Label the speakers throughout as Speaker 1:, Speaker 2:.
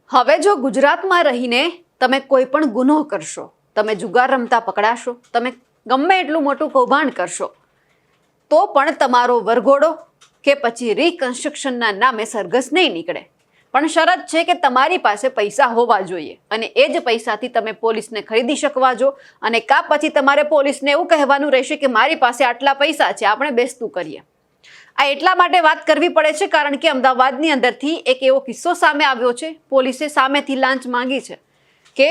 Speaker 1: હવે જો ગુજરાતમાં રહીને તમે કોઈ પણ ગુનો કરશો, તમે જુગાર રમતા પકડાશો, તમે ગમે એટલું મોટું કૌભાંડ કરશો, તો પણ તમારો વરઘોડો કે પછી રિકન્સ્ટ્રક્શનના નામે સરઘસ નહીં નીકળે. પણ શરત છે કે તમારી પાસે પૈસા હોવા જોઈએ અને એ જ પૈસાથી તમે પોલીસને ખરીદી શકવા જો. અને કા પછી તમારે પોલીસને એવું કહેવાનું રહેશે કે મારી પાસે આટલા પૈસા છે, આપણે બેસતું કરીએ. આ એટલા માટે વાત કરવી પડે છે કારણ કે અમદાવાદની અંદરથી એક એવો કિસ્સો સામે આવ્યો છે. પોલીસે સામેથી લાંચ માંગી છે કે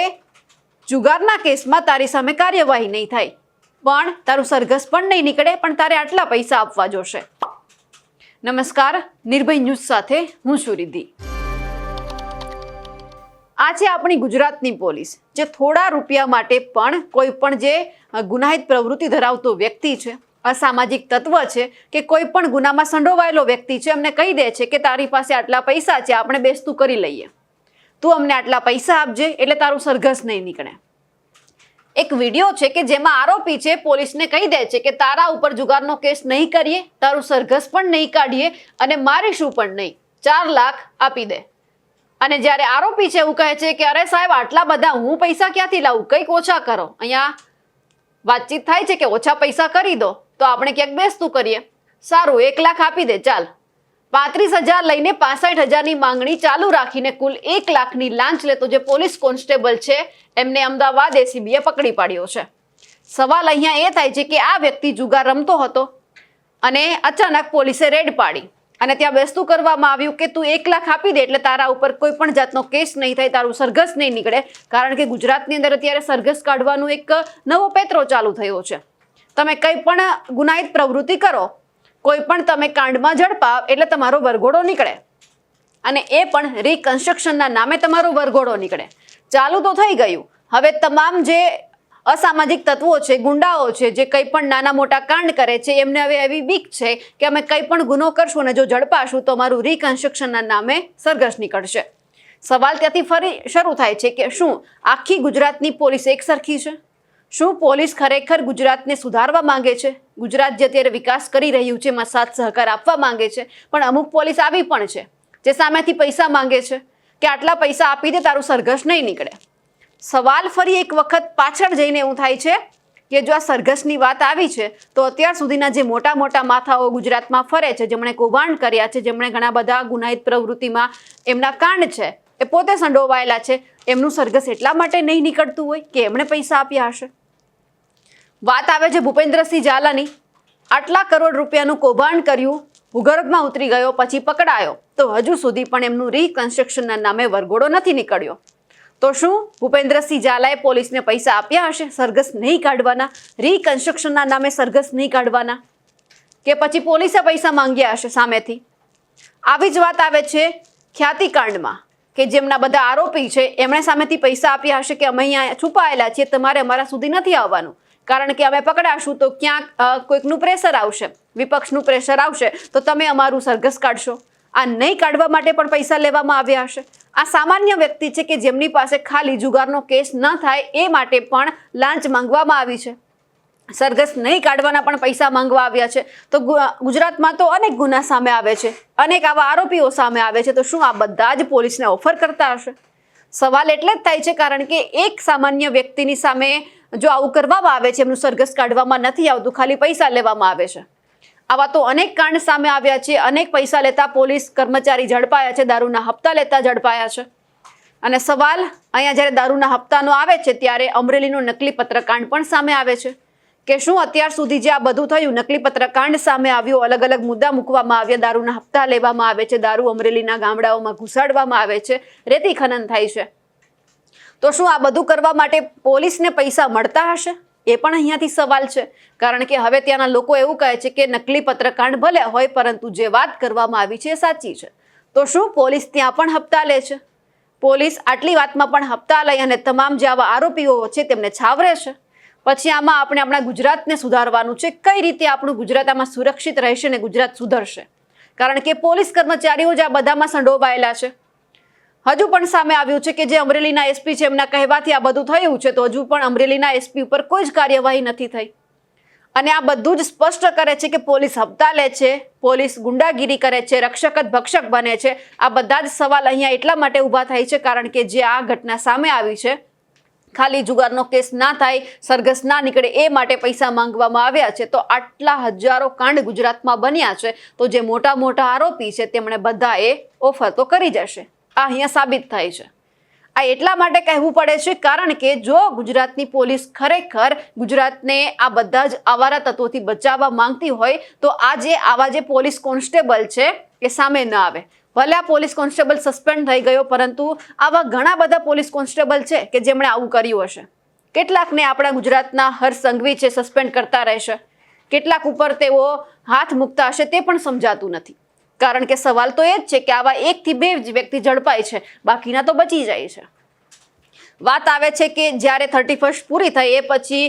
Speaker 1: જુગારના કેસમાં તારી સામે કાર્યવાહી નહીં થાય, પણ તારું સરઘસ પણ નહીં નીકળે, પણ તારે આટલા પૈસા આપવા જોશે. નમસ્કાર, નિર્ભય ન્યૂઝ સાથે હું છું રિદ્ધિ. આ છે આપણી ગુજરાતની પોલીસ, જે થોડા રૂપિયા માટે પણ કોઈ પણ જે ગુનાહિત પ્રવૃત્તિ ધરાવતો વ્યક્તિ છે, અસામાજિક તત્વ છે કે કોઈ પણ ગુનામાં સંડોવાયેલો વ્યક્તિ છે, અમને કહી દે છે કે તારી પાસે આટલા પૈસા છે, આપણે બેસતું કરી લઈએ, તું અમને આટલા પૈસા આપજે એટલે તારું સરઘસ નહીં નીકળે. એક વિડીયો છે કે જેમાં આરોપી છે પોલીસને કહી દે છે કે તારા ઉપર જુગારનો કેસ નહીં કરીએ, તારું સરઘસ પણ નહીં કાઢીએ અને મારીશું પણ નહીં, 4 લાખ આપી દે. અને જ્યારે આરોપી છે એવું કહે છે કે અરે સાહેબ, આટલા બધા હું પૈસા ક્યાંથી લાવું, કંઈક ઓછા કરો. અહીંયા વાતચીત થાય છે કે ઓછા પૈસા કરી દો તો આપણે ક્યાંક બેસતું કરીએ. સારું, 1 લાખ આપી દે, ચાલ. 35,000 લઈને 65,000ની માંગણી ચાલુ રાખીને કુલ 1 લાખની લાંચ લેતો જે પોલીસ કોન્સ્ટેબલ છે એમને અમદાવાદ એસીબીએ પકડી પાડ્યો છે. સવાલ અહીંયા એ થાય છે કે આ વ્યક્તિ જુગાર રમતો હતો અને અચાનક પોલીસે રેડ પાડી અને ત્યાં બેસતું કરવામાં આવ્યું કે તું 1 લાખ આપી દે એટલે તારા ઉપર કોઈ પણ જાતનો કેસ નહીં થાય, તારું સરઘસ નહીં નીકળે. કારણ કે ગુજરાતની અંદર અત્યારે સરઘસ કાઢવાનું એક નવો પેત્રો ચાલુ થયો છે. તમે કંઈ પણ ગુનાહિત પ્રવૃત્તિ કરો, કોઈ પણ તમે કાંડમાં ઝડપાવ એટલે તમારો વરઘોડો નીકળે, અને એ પણ રિકન્સ્ટ્રક્શનના નામે તમારો વરઘોડો નીકળે. ચાલુ તો થઈ ગયું. હવે તમામ જે અસામાજિક તત્વો છે, ગુંડાઓ છે, જે કંઈ પણ નાના મોટા કાંડ કરે છે, એમને હવે એવી બીક છે કે અમે કંઈ પણ ગુનો કરશું ને જો ઝડપાશું તો અમારું રિકન્સ્ટ્રક્શનના નામે સરઘસ નીકળશે. સવાલ ત્યાંથી ફરી શરૂ થાય છે કે શું આખી ગુજરાતની પોલીસ એક સરખી છે? શું પોલીસ ખરેખર ગુજરાતને સુધારવા માંગે છે? ગુજરાત જે અત્યારે વિકાસ કરી રહ્યું છે એમાં સાથ સહકાર આપવા માંગે છે, પણ અમુક પોલીસ આવી પણ છે જે સામેથી પૈસા માંગે છે કે આટલા પૈસા આપી દે, તારું સરઘસ નહીં નીકળે. સવાલ ફરી એક વખત પાછળ જઈને એવું થાય છે કે જો આ સરઘસની વાત આવી છે તો અત્યાર સુધીના જે મોટા મોટા માથાઓ ગુજરાતમાં ફરે છે, જેમણે કૌભાંડ કર્યા છે, જેમણે ઘણા બધા ગુનાહિત પ્રવૃત્તિમાં એમના કાંડ છે, એ પોતે સંડોવાયેલા છે, એમનું સરઘસ એટલા માટે નહીં નીકળતું હોય કે એમણે પૈસા આપ્યા હશે. વાત આવે છે ભૂપેન્દ્રસિંહ ઝાલાની. આટલા કરોડ રૂપિયાનું કૌભાંડ કર્યું, ભૂગર્ભમાં ઉતરી ગયો, પછી પકડાયો, તો હજુ સુધી પણ એમનું રિકન્સ્ટ્રક્શનના નામે વરઘોડો નથી નીકળ્યો. તો શું ભૂપેન્દ્રસિંહ ઝાલાએ પોલીસને પૈસા આપ્યા હશે સરઘસ નહીં કાઢવાના, રિકન્સ્ટ્રક્શનના નામે સરઘસ નહીં કાઢવાના, કે પછી પોલીસે પૈસા માંગ્યા હશે સામેથી? આવી જ વાત આવે છે ખ્યાતિકાંડમાં કે જેમના બધા આરોપી છે એમણે સામેથી પૈસા આપ્યા હશે કે અમે અહીંયા છુપાયેલા છીએ, તમારે અમારા સુધી નથી આવવાનું, કારણ કે અમે પકડાશું તો ક્યાંક કોઈકનું પ્રેશર આવશે, વિપક્ષનું પ્રેશર આવશે, તો તમે અમારું સરઘસ કાઢશો. આ નહીં કાઢવા માટે પણ પૈસા લેવામાં આવ્યા હશે. આ સામાન્ય વ્યક્તિ છે કે જેમની પાસે ખાલી જુગારનો કેસ ન થાય એ માટે પણ લાંચ માંગવામાં આવી છે, સરઘસ નહીં કાઢવાના પણ પૈસા માંગવા આવ્યા છે. તો ગુજરાતમાં તો અનેક ગુના સામે આવે છે, અનેક આવા આરોપીઓ સામે આવે છે. તો શું આ બધા જ પોલીસને ઓફર કરતા હશે? સવાલ એટલે જ થાય છે કારણ કે એક સામાન્ય વ્યક્તિની સામે જો આવું કરવામાં આવે છે, એમનું સરઘસ કાઢવામાં નથી આવતું, ખાલી પૈસા લેવામાં આવે છે. આવા તો અનેક કાંડ સામે આવ્યા છે, અનેક પૈસા લેતા પોલીસ કર્મચારી ઝડપાયા છે, દારૂના હપ્તા લેતા ઝડપાયા છે. અને સવાલ અહીંયા જ્યારે દારૂના હપ્તાનો આવે છે ત્યારે અમરેલીનો નકલી પત્રકાંડ પણ સામે આવે છે કે શું અત્યાર સુધી જે આ બધું થયું, નકલી પત્રકાંડ સામે આવ્યું, અલગ અલગ મુદ્દા મૂકવામાં આવ્યા, દારૂના હપ્તા લેવામાં આવે છે, દારૂ અમરેલીના ગામડાઓમાં ઘુસાડવામાં આવે છે, રેતી ખનન થાય છે, તો શું આ બધું કરવા માટે પોલીસને પૈસા મળતા હશે? એ પણ અહીંયાથી સવાલ છે. કારણ કે હવે ત્યાંના લોકો એવું કહે છે કે નકલી પત્રકાંડ ભલે હોય પરંતુ જે વાત કરવામાં આવી છે એ સાચી છે. તો શું પોલીસ ત્યાં પણ હપ્તા લે છે? પોલીસ આટલી વાતમાં પણ હપ્તા લઈ અને તમામ જે આવા આરોપીઓ છે તેમને છાવરે છે? પછી આમાં આપણે આપણા ગુજરાતને સુધારવાનું છે. કઈ રીતે આપણું ગુજરાત આમાં સુરક્ષિત રહેશે ને ગુજરાત સુધરશે? કારણ કે પોલીસ કર્મચારીઓ જ આ બધામાં સંડોવાયેલા છે. હજુ પણ સામે આવ્યું છે કે જે અમરેલીના એસપી છે એમના કહેવાથી આ બધું થયું છે, તો હજુ પણ અમરેલીના એસપી ઉપર કોઈ જ કાર્યવાહી નથી થઈ. અને આ બધું જ સ્પષ્ટ કરે છે કે પોલીસ હપ્તા લે છે, પોલીસ ગુંડાગીરી કરે છે, રક્ષક જ ભક્ષક બને છે. આ બધા જ સવાલ અહીંયા એટલા માટે ઊભા થાય છે કારણ કે જે આ ઘટના સામે આવી છે, ખાલી જુગારનો કેસ ના થાય, સરઘસ ના નીકળે એ માટે પૈસા માંગવામાં આવ્યા છે. તો આટલા હજારો કાંડ ગુજરાતમાં બન્યા છે, તો જે મોટા મોટા આરોપી છે તેમણે બધાએ ઓફર તો કરી જશે. આ અહીંયા સાબિત થાય છે. આ એટલા માટે કહેવું પડે છે કારણ કે જો ગુજરાતની પોલીસ ખરેખર ગુજરાતને આ બધા જ આવારા તત્વોથી બચાવવા માંગતી હોય તો આવા જે પોલીસ કોન્સ્ટેબલ છે એ સામે ન આવે. ભલે આ પોલીસ કોન્સ્ટેબલ સસ્પેન્ડ થઈ ગયો, પરંતુ આવા ઘણા બધા પોલીસ કોન્સ્ટેબલ છે કે જેમણે આવું કર્યું હશે. કેટલાકને આપણા ગુજરાતના હર્ષ સંઘવી છે સસ્પેન્ડ કરતા રહેશે, કેટલાક ઉપર તેઓ હાથ મૂકતા હશે તે પણ સમજાતું નથી. કારણ કે સવાલ તો એ જ છે કે આવા 1 થી 2 જ વ્યક્તિ ઝડપાય છે, બાકીના તો બચી જાય છે. વાત આવે છે કે જ્યારે 31st પૂરી થઈ એ પછી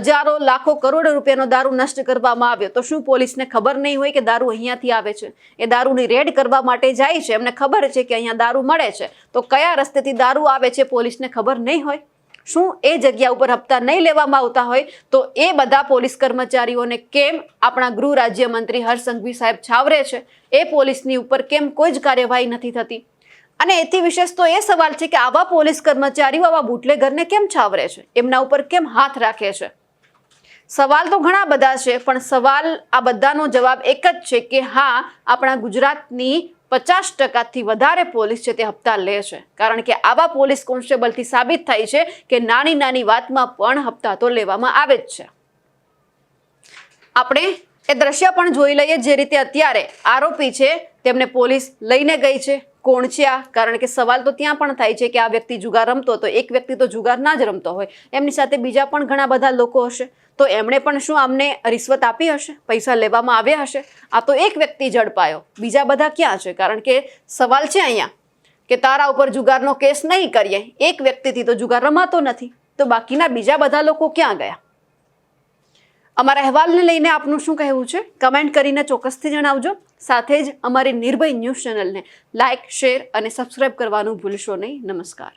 Speaker 1: હજારો લાખો કરોડો રૂપિયાનો દારૂ નષ્ટ કરવામાં આવ્યો, તો શું પોલીસને ખબર નહીં હોય કે દારૂ અહીંયાથી આવે છે? એ દારૂની રેડ કરવા માટે જાય છે, એમને ખબર છે કે અહીંયા દારૂ મળે છે, તો કયા રસ્તેથી દારૂ આવે છે પોલીસને ખબર નહીં હોય? શું એ જગ્યા ઉપર હપ્તા નહીં લેવામાં આવતા હોય? તો એ બધા પોલીસ કર્મચારીઓને કેમ આપણા ગૃહ રાજ્યમંત્રી હર્ષ સંઘવી સાહેબ છાવરે છે? એ પોલીસની ઉપર કેમ કોઈ જ કાર્યવાહી નથી થતી? અને એથી વિશેષ તો એ સવાલ છે કે આવા પોલીસ કર્મચારીઓ આવા બુટલેગરને કેમ છાવરે છે? એમના ઉપર કેમ હાથ રાખે છે? સવાલ તો ઘણા બધા છે, પણ સવાલ આ બધાનો જવાબ એક જ છે કે હા, આપણા ગુજરાતની 50% વધારે પોલીસ છે તે હપ્તા લે છે. કારણ કે આવા પોલીસ કોન્સ્ટેબલથી સાબિત થાય છે કે નાની નાની વાતમાં પણ હપ્તા તો લેવામાં આવે જ છે. આપણે એ દ્રશ્ય પણ જોઈ લઈએ જે રીતે અત્યારે આરોપી છે તેમને પોલીસ લઈને ગઈ છે. કોણ છે આ? કારણ કે સવાલ તો ત્યાં પણ થાય છે કે આ વ્યક્તિ જુગાર રમતો, તો એક વ્યક્તિ તો જુગાર ના જ રમતો હોય, એમની સાથે બીજા પણ ઘણા બધા લોકો હશે, તો એમણે પણ શું આમને રિશ્વત આપી હશે, પૈસા લેવામાં આવ્યા હશે? આ તો એક વ્યક્તિ ઝડપાયો, બીજા બધા ક્યાં છે? કારણ કે સવાલ છે અહીંયા કે તારા ઉપર જુગારનો કેસ નહીં કરીએ, એક વ્યક્તિથી તો જુગાર રમાતો નથી, તો બાકીના બીજા બધા લોકો ક્યાં ગયા? અમારા અહેવાલને લઈને આપનું શું કહેવું છે? કમેન્ટ કરીને ચોક્કસથી જણાવજો. સાથે જ અમારી નિર્ભય ન્યૂઝ ચેનલને લાઇક, શેર અને સબસ્ક્રાઇબ કરવાનું ભૂલશો નહીં. નમસ્કાર.